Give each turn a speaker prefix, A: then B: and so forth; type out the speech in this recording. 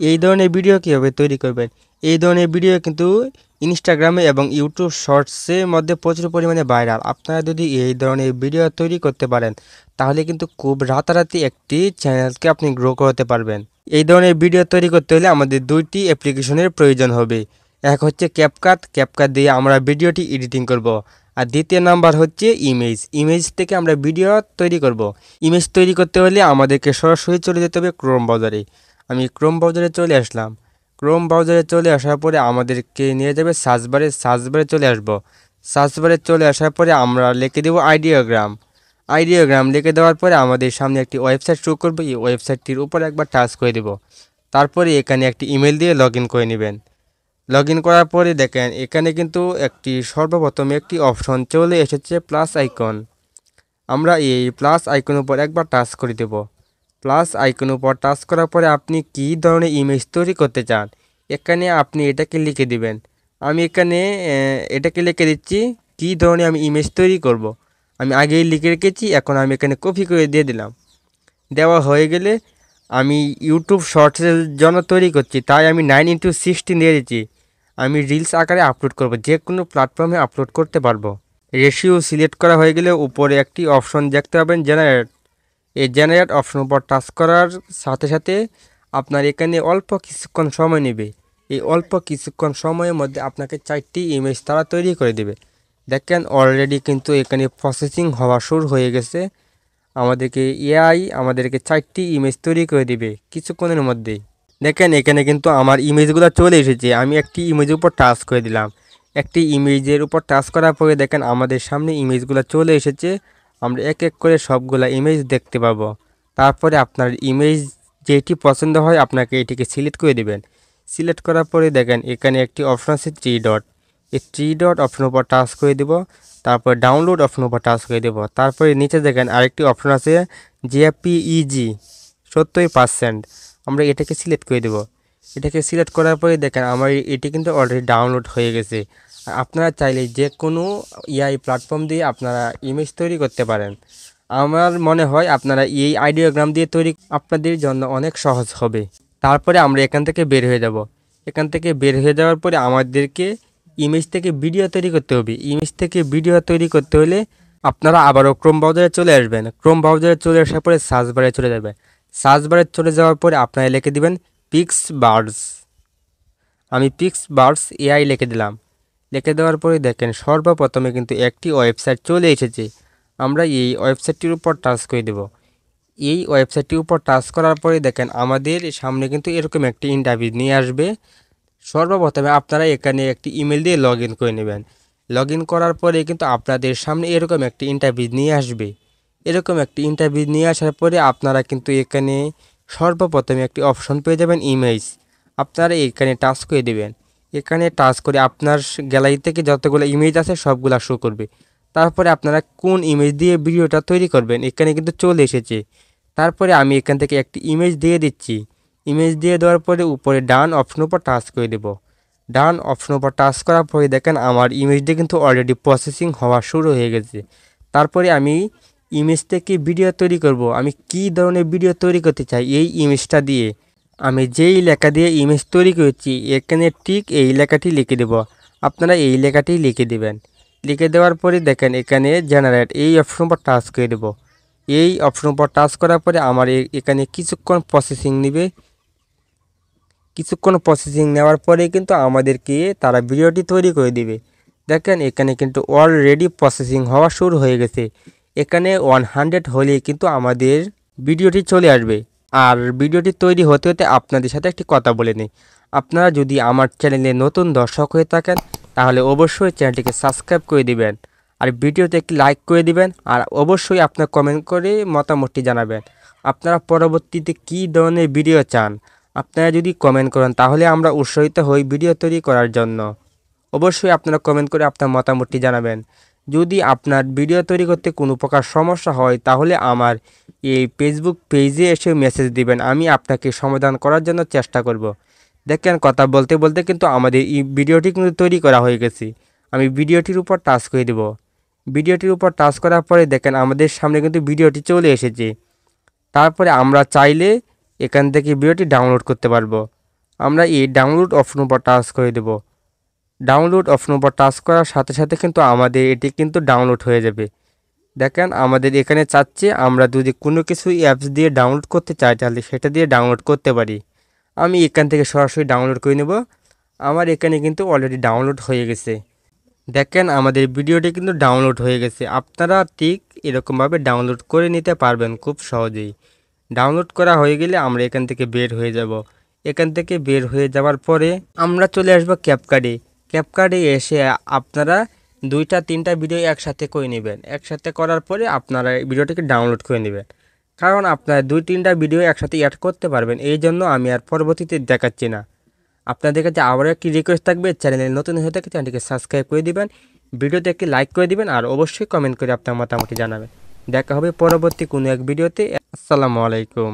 A: এই ধরনের ভিডিও কীভাবে তৈরি করবেন, এই ধরনের ভিডিও কিন্তু ইনস্টাগ্রামে এবং ইউটিউব শর্টসের মধ্যে প্রচুর পরিমাণে ভাইরাল। আপনারা যদি এই ধরনের ভিডিও তৈরি করতে পারেন তাহলে কিন্তু খুব রাতারাতি একটি চ্যানেলকে আপনি গ্রো করতে পারবেন। এই ধরনের ভিডিও তৈরি করতে হলে আমাদের দুইটি অ্যাপ্লিকেশনের প্রয়োজন হবে। এক হচ্ছে ক্যাপকাট, ক্যাপকাট দিয়ে আমরা ভিডিওটি এডিটিং করব। আর দ্বিতীয় নাম্বার হচ্ছে ইমেজ থেকে আমরা ভিডিও তৈরি করব। ইমেজ তৈরি করতে হলে আমাদেরকে সরাসরি চলে যেতে হবে ক্রোম ব্রাউজারে। আমি ক্রোম ব্রাউজারে চলে আসলাম। ক্রোম ব্রাউজারে চলে আসার পরে আমাদেরকে নিয়ে যাবে সার্চবারে চলে আসব। সার্চবারে চলে আসার পরে আমরা লিখে দেব আইডিওগ্রাম লিখে দেওয়ার পরে আমাদের সামনে একটি ওয়েবসাইট শো করবে। এই ওয়েবসাইটটির উপর একবার টাচ করে দেব। তারপরে এখানে একটি ইমেল দিয়ে লগ ইন করে নেবেন। লগ ইন করার পরে দেখেন এখানে কিন্তু সর্বপ্রথম একটি অপশন চলে এসেছে প্লাস আইকন। আমরা এই প্লাস আইকনের উপর একবার টাচ করে দেব। প্লাস আইকনের উপর টাচ করার পরে আপনি কী ধরনের ইমেজ তৈরি করতে চান এখানে আপনি এটাকে লিখে দিবেন। আমি এখানে এটাকে লিখে দিচ্ছি কী ধরনের আমি ইমেজ তৈরি করব। আমি আগেই লিখে রেখেছি, এখন আমি এখানে কপি করে দিয়ে দিলাম। দেওয়া হয়ে গেলে আমি ইউটিউব শর্টসের জন্য তৈরি করছি, তাই আমি 9:16 দিয়ে দিচ্ছি। আমি রিলস আকারে আপলোড করব, যে কোনো প্ল্যাটফর্মে আপলোড করতে পারবো। রেশিও সিলেক্ট করা হয়ে গেলে উপরে একটি অপশন দেখতে পাবেন জেনারেট। এই জেনারেট অপশন উপর টাচ করার সাথে সাথে আপনার এখানে অল্প কিছুক্ষণ সময় নেবে। এই অল্প কিছুক্ষণ সময়ের মধ্যে আপনাকে 4টি ইমেজ তারা তৈরি করে দেবে। দেখেন অলরেডি কিন্তু এখানে প্রসেসিং হওয়া শুরু হয়ে গেছে। এআই আমাদেরকে 4টি ইমেজ তৈরি করে দিবে কিছুক্ষণের মধ্যেই। দেখেন এখানে কিন্তু আমার ইমেজগুলো চলে এসেছে। আমি একটি ইমেজের উপর টাচ করে দিলাম। একটি ইমেজের উপর টাচ করার পরে দেখেন আমাদের সামনে ইমেজগুলো চলে এসেছে। আমরা এক এক করে সবগুলা ইমেজ দেখতে পাবো। তারপরে আপনার ইমেজ যেটি পছন্দ হয় আপনাকে এটিকে সিলেক্ট করে দেবেন। সিলেক্ট করার পরে দেখেন এখানে একটি অপশন আছে 3 ডট। এই 3 ডট অপশনের উপর টাচ করে দেব। তারপর ডাউনলোড অপশনের উপর টাচ করে দেব। তারপরে নিচে দেখেন আরেকটি অপশন আছে জেপিইজি 70%। আমরা এটাকে সিলেক্ট করে দেব। এটাকে সিলেক্ট করার পরে দেখেন আমার এটি কিন্তু অলরেডি ডাউনলোড হয়ে গেছে। আর আপনারা চাইলে যে কোনো এআই প্ল্যাটফর্ম দিয়ে আপনারা ইমেজ তৈরি করতে পারেন। আমার মনে হয় আপনারা এই আইডিওগ্রাম দিয়ে তৈরি আপনাদের জন্য অনেক সহজ হবে। তারপরে আমরা এখান থেকে বের হয়ে যাব। এখান থেকে বের হয়ে যাওয়ার পরে আমাদেরকে ইমেজ থেকে ভিডিও তৈরি করতে হবে। ইমেজ থেকে ভিডিও তৈরি করতে হলে আপনারা আবারও ক্রোম ব্রাউজারে চলে আসবেন। ক্রোম ব্রাউজারে চলে আসার পরে সার্চবারে চলে যাবেন। সার্চবারে চলে যাওয়ার পরে আপনারা লিখে দিবেন পিক্সবার্ডস। আমি পিক্সবার্ডস এআই লিখে দিলাম। লিখে দেওয়ার পরে দেখেন সর্বপ্রথমে কিন্তু একটি ওয়েবসাইট চলে এসেছে। আমরা এই ওয়েবসাইটটির উপর টাচ করে দেব। এই ওয়েবসাইটটির উপর টাচ করার পরে দেখেন আমাদের সামনে কিন্তু এরকম একটি ইন্টারভিউ নিয়ে আসবে। সর্বপ্রথমে আপনারা এখানে একটি ইমেল দিয়ে লগ ইন করে নেবেন। লগ ইন করার পরে কিন্তু আপনাদের সামনে এরকম একটি ইন্টারভিউ নিয়ে আসবে। এরকম একটি ইন্টারভিউ নিয়ে আসার পরে আপনারা কিন্তু এখানে সর্বপ্রথমে একটি অপশন পেয়ে যাবেন ইমেজ। আপনারা এখানে টাচ করে দেবেন। এখানে টাচ করে আপনার গ্যালারি থেকে যতগুলো ইমেজ আছে সবগুলো শো করবে। তারপরে আপনারা কোন ইমেজ দিয়ে ভিডিওটা তৈরি করবেন এখানে কিন্তু চলে এসেছে। তারপরে আমি এখান থেকে একটি ইমেজ দিয়ে দিচ্ছি। ইমেজ দিয়ে দেওয়ার পরে উপরে ডান অপশন উপর টাচ করে দেব। ডান অপশন উপর টাচ করার পরে দেখেন আমার ইমেজটি কিন্তু অলরেডি প্রসেসিং হওয়া শুরু হয়ে গেছে। তারপরে আমি ইমেজ থেকে ভিডিও তৈরি করব। আমি কী ধরনের ভিডিও তৈরি করতে চাই এই ইমেজটা দিয়ে আমি যেই লেখা দিয়ে ইমেজ তৈরি করেছি এখানে ঠিক এই লেখাটি লিখে দেব। আপনারা এই লেখাটি লিখে দেবেন। লিখে দেওয়ার পরে দেখেন এখানে জেনারেট এই অপশন উপর টাচ করে দেব। এই অপশন উপর টাচ করার পরে আমার এখানে কিছুক্ষণ প্রসেসিং নেবে। কিছুক্ষণ প্রসেসিং নেওয়ার পরে কিন্তু আমাদেরকে তারা ভিডিওটি তৈরি করে দিবে। দেখেন এখানে কিন্তু অলরেডি প্রসেসিং হওয়া শুরু হয়ে গেছে। এখানে 100 হলেই কিন্তু আমাদের ভিডিওটি চলে আসবে। আর ভিডিওটি তৈরি হতে হতে আপনাদের সাথে একটি কথা বলে নিই। আপনারা যদি আমার চ্যানেলে নতুন দর্শক হয়ে থাকেন তাহলে অবশ্যই চ্যানেলটিকে সাবস্ক্রাইব করে দিবেন। আর ভিডিওতে একটি লাইক করে দিবেন। আর অবশ্যই আপনার কমেন্ট করে মতামতটি জানাবেন আপনারা পরবর্তীতে কী ধরনের ভিডিও চান। আপনারা যদি কমেন্ট করেন তাহলে আমরা উৎসাহিত হই ভিডিও তৈরি করার জন্য। অবশ্যই আপনারা কমেন্ট করে আপনার মতামতটি জানাবেন। যদি আপনার ভিডিও তৈরি করতে কোনো প্রকার সমস্যা হয় তাহলে আমার এই ফেসবুক পেজে এসে মেসেজ দিবেন, আমি আপনাকে সমাধান করার জন্য চেষ্টা করব। দেখেন কথা বলতে বলতে কিন্তু আমাদের এই ভিডিওটি কিন্তু তৈরি করা হয়ে গেছে। আমি ভিডিওটির উপর টাচ করে দেব। ভিডিওটির উপর টাচ করার পরে দেখেন আমাদের সামনে কিন্তু ভিডিওটি চলে এসেছে। তারপরে আমরা চাইলে এখান থেকে ভিডিওটি ডাউনলোড করতে পারবো। আমরা এই ডাউনলোড অপশন উপর টাচ করে দেব। ডাউনলোড অপশন উপর টাচ করার সাথে সাথে কিন্তু আমাদের এটি কিন্তু ডাউনলোড হয়ে যাবে। দেখেন আমাদের এখানে চাচ্ছে আমরা যদি কোনো কিছু অ্যাপস দিয়ে ডাউনলোড করতে চাই তাহলে সেটা দিয়ে ডাউনলোড করতে পারি। আমি এখান থেকে সরাসরি ডাউনলোড করে নেব। আমার এখানে কিন্তু অলরেডি ডাউনলোড হয়ে গেছে। দেখেন আমাদের ভিডিওটি কিন্তু ডাউনলোড হয়ে গেছে। আপনারা ঠিক এরকমভাবে ডাউনলোড করে নিতে পারবেন খুব সহজেই। ডাউনলোড করা হয়ে গেলে আমরা এখান থেকে বের হয়ে যাব। এখান থেকে বের হয়ে যাওয়ার পরে আমরা চলে আসবো ক্যাপকাটে। ক্যাপকাটে এসে আপনারা 2-3টা ভিডিও একসাথে করে নেবেন। একসাথে করার পরে আপনারা এই ভিডিওটিকে ডাউনলোড করে নেবেন। কারণ আপনারা 2-3টা ভিডিও একসাথে অ্যাড করতে পারবেন, এই জন্য আমি আর পরবর্তীতে দেখাচ্ছি না। আপনাদের কাছে আবারও একটি রিকোয়েস্ট থাকবে, চ্যানেলে নতুন হয়ে থাকে চ্যানেলটিকে সাবস্ক্রাইব করে দিবেন, ভিডিওতে একটি লাইক করে দিবেন আর অবশ্যই কমেন্ট করে আপনার মতামত জানাবেন। দেখা হবে পরবর্তী কোনো এক ভিডিওতে। আসসালামু আলাইকুম।